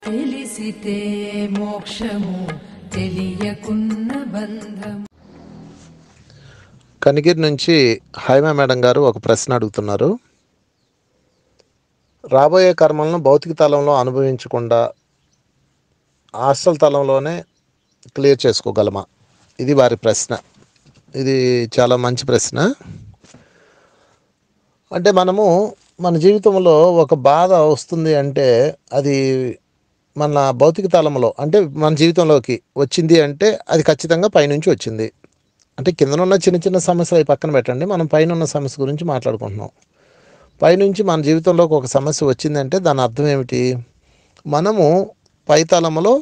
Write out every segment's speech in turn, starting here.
తెలిసితే మోక్షము తెలియకున్న బంధం. కనిగిరి నుంచి హైమా మేడం గారు ఒక ప్రశ్న అడుగుతున్నారు. రాబోయే కర్మలను భౌతిక తలంలో అనుభవించకుండా హాస్టల్ తలంలోనే క్లియర్ చేసుకోగలమా? ఇది వారి ప్రశ్న. ఇది చాలా మంచి ప్రశ్న. అంటే మన జీవితంలో ఒక బాధ వస్తుంది అంటే అది మన భౌతిక తలంలో అంటే మన జీవితంలోకి వచ్చింది అంటే అది ఖచ్చితంగా పైనుంచి వచ్చింది. అంటే కిందనున్న చిన్న చిన్న సమస్యలు అవి పక్కన పెట్టండి, మనం పైన ఉన్న సమస్య గురించి మాట్లాడుకుంటున్నాం. పైనుంచి మన జీవితంలోకి ఒక సమస్య వచ్చిందంటే దాని అర్థం ఏమిటి? మనము పైతలంలో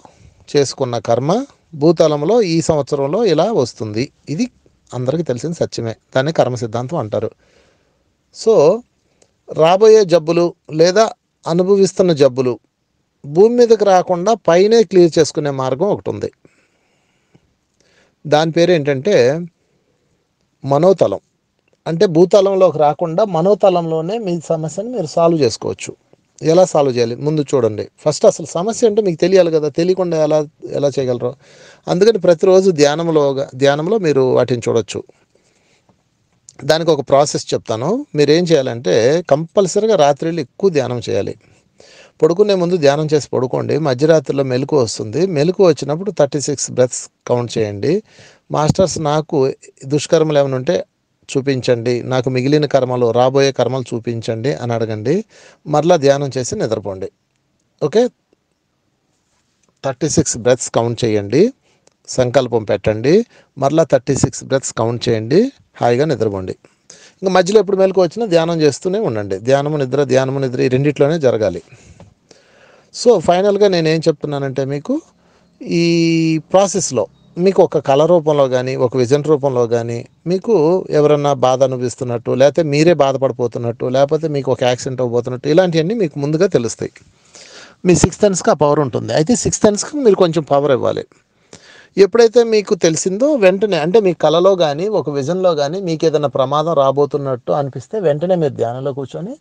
చేసుకున్న కర్మ భూతలంలో ఈ సంవత్సరంలో ఇలా వస్తుంది. ఇది అందరికీ తెలిసిన సత్యమే. దాన్ని కర్మ సిద్ధాంతం అంటారు. సో రాబోయే జబ్బులు లేదా అనుభవిస్తున్న జబ్బులు భూమి మీదకి రాకుండా పైనే క్లియర్ చేసుకునే మార్గం ఒకటి ఉంది. దాని పేరు ఏంటంటే మనోతలం. అంటే భూతలంలోకి రాకుండా మనోతలంలోనే మీ సమస్యను మీరు సాల్వ్ చేసుకోవచ్చు. ఎలా సాల్వ్ చేయాలి ముందు చూడండి. ఫస్ట్ సమస్య ఏంటో మీకు తెలియాలి కదా, తెలియకుండా ఎలా చేయగలరు? అందుకని ప్రతిరోజు ధ్యానంలో మీరు వాటిని చూడొచ్చు. దానికి ఒక ప్రాసెస్ చెప్తాను. మీరు ఏం చేయాలంటే కంపల్సరీగా రాత్రిళ్ళు ఎక్కువ ధ్యానం చేయాలి. పడుకునే ముందు ధ్యానం చేసి పడుకోండి. మధ్యరాత్రిలో మెలకు వస్తుంది. మెలకు వచ్చినప్పుడు 36 బ్రెత్స్ కౌంట్ చేయండి. మాస్టర్స్, నాకు దుష్కర్మలు ఏమైనా ఉంటే చూపించండి, నాకు మిగిలిన కర్మలు రాబోయే కర్మలు చూపించండి అని అడగండి. మరలా ధ్యానం చేసి నిద్రపోండి. ఓకే, 36 బ్రెత్స్ కౌంట్ చేయండి, సంకల్పం పెట్టండి, మరలా 36 బ్రెత్స్ కౌంట్ చేయండి, హాయిగా నిద్రపోండి. ఇంకా మధ్యలో ఎప్పుడు మెలకు వచ్చినా ధ్యానం చేస్తూనే ఉండండి. ధ్యానము నిద్ర ఈ రెండిట్లోనే జరగాలి. సో ఫైనల్గా నేనేం చెప్తున్నానంటే మీకు ఈ ప్రాసెస్లో మీకు ఒక కళ రూపంలో కానీ ఒక విజన్ రూపంలో కానీ మీకు ఎవరన్నా బాధ అనిపిస్తున్నట్టు, లేకపోతే మీరే బాధపడిపోతున్నట్టు, లేకపోతే మీకు ఒక యాక్సిడెంట్ అవ్వబోతున్నట్టు ఇలాంటివన్నీ మీకు ముందుగా తెలుస్తాయి. మీ 6th సెన్స్కి ఆ పవర్ ఉంటుంది. అయితే 6th సెన్స్కి మీరు కొంచెం పవర్ ఇవ్వాలి. ఎప్పుడైతే మీకు తెలిసిందో వెంటనే, అంటే మీ కళలో కానీ ఒక విజన్లో కానీ మీకు ఏదైనా ప్రమాదం రాబోతున్నట్టు అనిపిస్తే వెంటనే మీరు ధ్యానంలో కూర్చొని,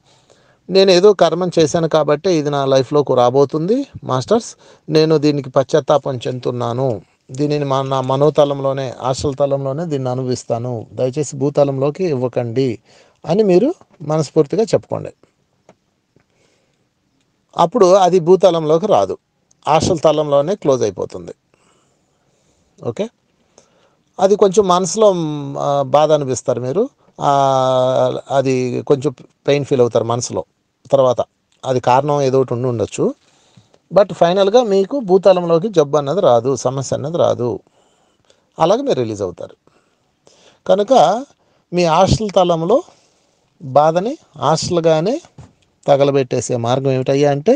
నేను ఏదో కర్మం చేశాను కాబట్టి ఇది నా లైఫ్లోకి రాబోతుంది మాస్టర్స్, నేను దీనికి పశ్చాత్తాపం చెందుతున్నాను, దీనిని నా మనోతలంలోనే హాస్టల్ తలంలోనే దీన్ని అనుభవిస్తాను, దయచేసి భూతలంలోకి ఇవ్వకండి అని మీరు మనస్ఫూర్తిగా చెప్పుకోండి. అప్పుడు అది భూతలంలోకి రాదు, హాస్టల్ తలంలోనే క్లోజ్ అయిపోతుంది. ఓకే, అది కొంచెం మనసులో బాధ అనిపిస్తారు మీరు, అది కొంచెం పెయిన్ ఫీల్ అవుతారు మనసులో. తర్వాత అది కారణం ఏదో ఒకటి ఉండొచ్చు. బట్ ఫైనల్గా మీకు భూతలంలోకి జబ్బు అన్నది రాదు, సమస్య అన్నది రాదు. అలాగే మీరు రిలీజ్ అవుతారు. కనుక మీ హాస్టల్ తలంలో బాధని హాస్టల్గానే తగలబెట్టేసే మార్గం ఏమిటయ్యా అంటే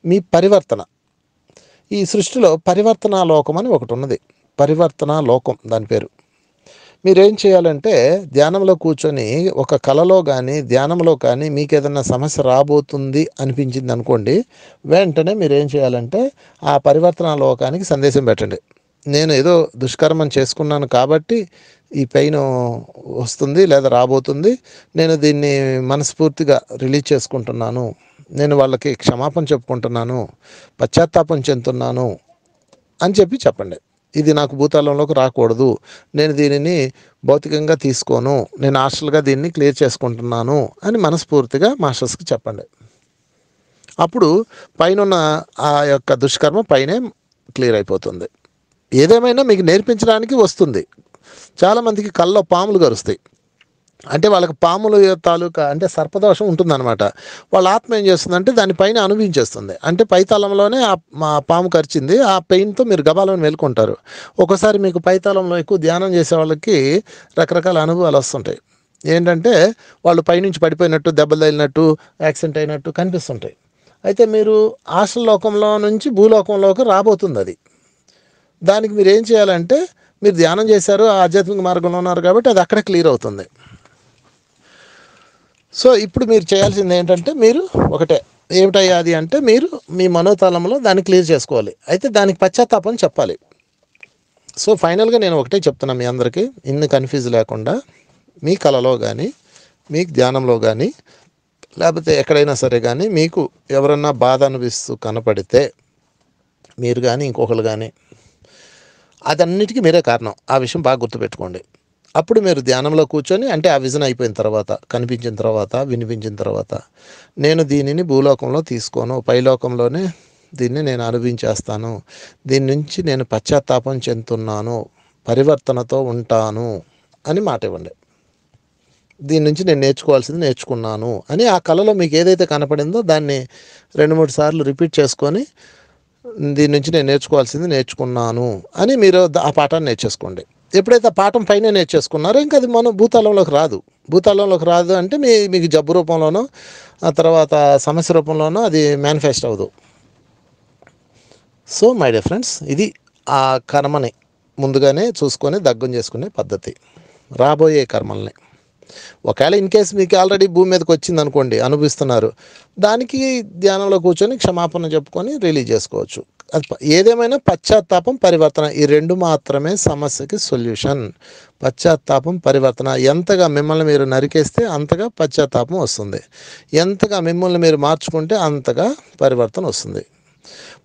మీ పరివర్తన. ఈ సృష్టిలో పరివర్తనా లోకం అని ఒకటి ఉన్నది. పరివర్తనా లోకం దాని పేరు. మీరేం చేయాలంటే ధ్యానంలో కూర్చొని ఒక కళలో కానీ ధ్యానంలో కానీ మీకు ఏదైనా సమస్య రాబోతుంది అనిపించింది అనుకోండి, వెంటనే మీరేం చేయాలంటే ఆ పరివర్తనా లోకానికి సందేశం పెట్టండి. నేను ఏదో దుష్కర్మం చేసుకున్నాను కాబట్టి ఈ పెయిన్ వస్తుంది లేదా రాబోతుంది, నేను దీన్ని మనస్ఫూర్తిగా రిలీజ్ చేసుకుంటున్నాను, నేను వాళ్ళకి క్షమాపణ చెప్పుకుంటున్నాను, పశ్చాత్తాపం చెందుతున్నాను అని చెప్పండి. ఇది నాకు భూతలంలోకి రాకూడదు, నేను దీనిని భౌతికంగా తీసుకోను, నేను హాస్టల్గా దీన్ని క్లియర్ చేసుకుంటున్నాను అని మనస్ఫూర్తిగా మాస్టర్స్కి చెప్పండి. అప్పుడు పైన ఆ యొక్క దుష్కర్మ పైనే క్లియర్ అయిపోతుంది. ఏదేమైనా మీకు నేర్పించడానికి వస్తుంది. చాలామందికి కళ్ళలో పాములు కరుస్తాయి. అంటే వాళ్ళకి పాముల తాలూకా అంటే సర్పదోషం ఉంటుందన్నమాట. వాళ్ళ ఆత్మ ఏం చేస్తుందంటే దానిపైన అనుభవించేస్తుంది. అంటే పైతలంలోనే ఆ పాము కరిచింది, ఆ పెయిన్తో మీరు గబాలను మేల్కొంటారు. ఒకసారి మీకు పైతలంలో ఎక్కువ ధ్యానం చేసే వాళ్ళకి రకరకాల అనుభవాలు వస్తుంటాయి. ఏంటంటే వాళ్ళు పైనుంచి పడిపోయినట్టు, దెబ్బలు తగిలినట్టు, యాక్సిడెంట్ అయినట్టు కనిపిస్తుంటాయి. అయితే మీరు హాస్టల్ లోకంలో నుంచి భూలోకంలోకి రాబోతుంది అది. దానికి మీరు ఏం చేయాలంటే మీరు ధ్యానం చేశారు, ఆధ్యాత్మిక మార్గంలో ఉన్నారు కాబట్టి అది అక్కడే క్లియర్ అవుతుంది. సో ఇప్పుడు మీరు చేయాల్సింది ఏంటంటే మీరు ఒకటే, ఏమిటయ్యా అది అంటే మీరు మీ మనోతలంలో దాన్ని క్లియర్ చేసుకోవాలి. అయితే దానికి పశ్చాత్తాపం చెప్పాలి. సో ఫైనల్గా నేను ఒకటే చెప్తున్నా మీ అందరికీ, ఇన్ని కన్ఫ్యూజ్ లేకుండా మీ కళలో కానీ మీ ధ్యానంలో కానీ లేకపోతే ఎక్కడైనా సరే కానీ మీకు ఎవరన్నా బాధ అనిపిస్తూ కనపడితే మీరు కానీ ఇంకొకరు కానీ, అదన్నిటికీ మీరే కారణం. ఆ విషయం బాగా గుర్తుపెట్టుకోండి. అప్పుడు మీరు ధ్యానంలో కూర్చొని, అంటే ఆ విజన్ అయిపోయిన తర్వాత, కనిపించిన తర్వాత, వినిపించిన తర్వాత, నేను దీనిని భూలోకంలో తీసుకోను, పైలోకంలోనే దీన్ని నేను అనుభవించేస్తాను, దీని నుంచి నేను పశ్చాత్తాపం చెందుతున్నాను, పరివర్తనతో ఉంటాను అని మాట ఇవ్వండి. దీని నుంచి నేను నేర్చుకోవాల్సింది నేర్చుకున్నాను అని ఆ కళలో మీకు ఏదైతే కనపడిందో దాన్ని 2-3 సార్లు రిపీట్ చేసుకొని, దీని నుంచి నేను నేర్చుకోవాల్సింది నేర్చుకున్నాను అని మీరు ఆ పాఠాన్ని నేర్చేసుకోండి. ఎప్పుడైతే ఆ పాఠం పైన నేర్చేసుకున్నారో ఇంకా అది మనం భూతాళంలోకి రాదు. భూతాళంలోకి రాదు అంటే మీకు జబ్బు రూపంలోనో, ఆ తర్వాత సమస్య రూపంలోనో అది మేనిఫెస్ట్ అవ్వదు. సో మై డియర్ ఫ్రెండ్స్, ఇది ఆ కర్మని ముందుగానే చూసుకొని దగ్గం చేసుకునే పద్ధతి. రాబోయే కర్మల్ని ఒకవేళ ఇన్ కేసు మీకు ఆల్రెడీ భూమి మీదకి వచ్చింది అనుకోండి, అనుభవిస్తున్నారు, దానికి ధ్యానంలో కూర్చొని క్షమాపణ చెప్పుకొని రిలీజ్ చేసుకోవచ్చు. ఏదేమైనా పశ్చాత్తాపం, పరివర్తన, ఈ 2 మాత్రమే సమస్యకి సొల్యూషన్. పశ్చాత్తాపం, పరివర్తన. ఎంతగా మిమ్మల్ని మీరు నరికేస్తే అంతగా పశ్చాత్తాపం వస్తుంది, ఎంతగా మిమ్మల్ని మీరు మార్చుకుంటే అంతగా పరివర్తన వస్తుంది.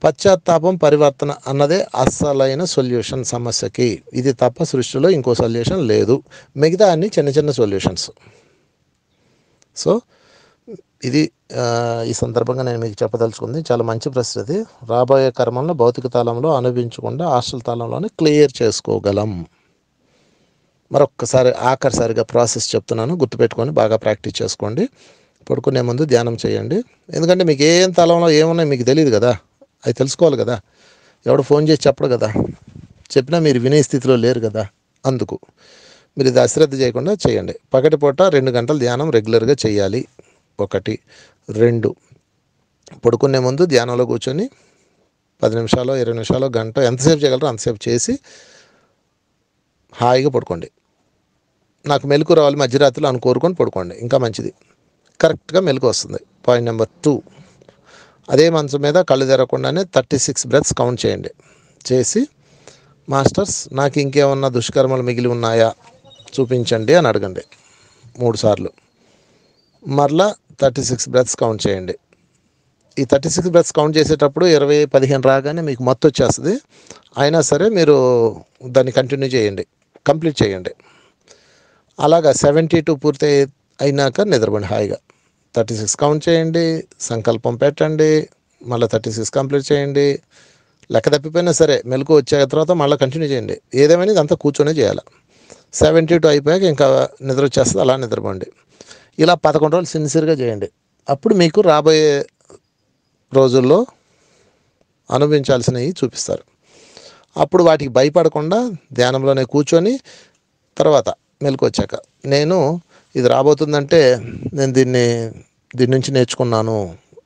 పశ్చాత్తాపం, పరివర్తన అన్నదే అసలైన సొల్యూషన్ సమస్యకి. ఇది తప్ప సృష్టిలో ఇంకో సొల్యూషన్ లేదు. మిగతా అన్ని చిన్న చిన్న సొల్యూషన్స్. సో ఇది ఈ సందర్భంగా నేను మీకు చెప్పదలుచుకుంది. చాలా మంచి ప్రశ్న ఇది. రాబోయే కర్మలను భౌతిక తాళంలో అనుభవించకుండా హాస్టల్ తాళంలోనే క్లియర్ చేసుకోగలం. మరొక్కసారి ఆఖరిసారిగా ప్రాసెస్ చెప్తున్నాను, గుర్తుపెట్టుకొని బాగా ప్రాక్టీస్ చేసుకోండి. పడుకునే ముందు ధ్యానం చేయండి. ఎందుకంటే మీకు ఏం తాళంలో ఏమున్నాయి మీకు తెలియదు కదా, అవి తెలుసుకోవాలి కదా. ఎవడు ఫోన్ చేసి చెప్పడు కదా, చెప్పినా మీరు వినే స్థితిలో లేరు కదా. అందుకు మీరు ఇది అశ్రద్ధ చేయకుండా చేయండి. పగటిపూట 2 గంటలు ధ్యానం రెగ్యులర్గా చేయాలి. 1. 2, పడుకునే ముందు ధ్యానంలో కూర్చొని 10 నిమిషాలు, 20 నిమిషాలు, గంట ఎంతసేపు చేయగలరో అంతసేపు చేసి హాయిగా పడుకోండి. నాకు మెలకు రావాలి మధ్యరాత్రిలో అని కోరుకొని పడుకోండి, ఇంకా మంచిది. కరెక్ట్గా మెలకు వస్తుంది. పాయింట్ నెంబర్ 2, అదే మంచం మీద కళ్ళు తెరవకుండానే 36 బ్రెత్స్ కౌంట్ చేయండి. చేసి, మాస్టర్స్ నాకు ఇంకేమన్నా దుష్కర్మలు మిగిలి ఉన్నాయా చూపించండి అని అడగండి 3 సార్లు. మరలా 36 బ్రెత్స్ కౌంట్ చేయండి. ఈ 36 బ్రెత్స్ కౌంట్ చేసేటప్పుడు 20-15 రాగానే మీకు మత్తు వచ్చేస్తుంది. అయినా సరే మీరు దాన్ని కంటిన్యూ చేయండి, కంప్లీట్ చేయండి. అలాగా 72 పూర్తి అయినాక నిద్రపోండి హాయిగా. 36 కౌంట్ చేయండి, సంకల్పం పెట్టండి, మళ్ళీ 36 కంప్లీట్ చేయండి. లెక్క తప్పిపోయినా సరే మెలకు వచ్చే తర్వాత మళ్ళీ కంటిన్యూ చేయండి. ఏదేమైనా ఇదంతా కూర్చొనే చేయాలి. 72 అయిపోయాక ఇంకా నిద్ర వచ్చేస్తుంది, అలా నిద్రపోండి. ఇలా 11 రోజులు సిన్సియర్గా చేయండి. అప్పుడు మీకు రాబోయే రోజుల్లో అనుభవించాల్సినవి చూపిస్తారు. అప్పుడు వాటికి భయపడకుండా ధ్యానంలోనే కూర్చొని తర్వాత మెలకు వచ్చాక నేను ఇది రాబోతుందంటే నేను దీని నుంచి నేర్చుకున్నాను,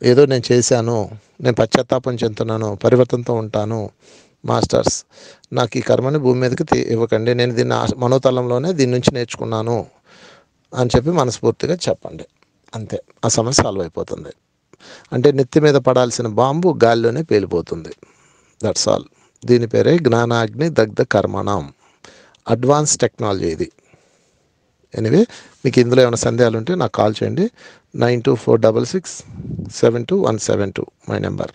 ఏదో నేను చేశాను, నేను పశ్చాత్తాపం చెందుతున్నాను, పరివర్తనతో ఉంటాను, మాస్టర్స్ నాకు ఈ కర్మని భూమి మీదకి ఇవ్వకండి, నేను దీన్ని మనోతలంలోనే దీని నుంచి నేర్చుకున్నాను అని చెప్పి మనస్ఫూర్తిగా చెప్పండి. అంతే, ఆ సమస్య సాల్వ్ అయిపోతుంది. అంటే నెత్తి మీద పడాల్సిన బాంబు గాలిలోనే పేలిపోతుంది. That's all. దీని పేరే జ్ఞానాగ్ని దగ్ధ కర్మణం. అడ్వాన్స్ టెక్నాలజీ ఇది. ఎనీవే, మీకు ఇందులో ఏమైనా సందేహాలు ఉంటే నాకు కాల్ చేయండి. 9246672172 మై నెంబర్.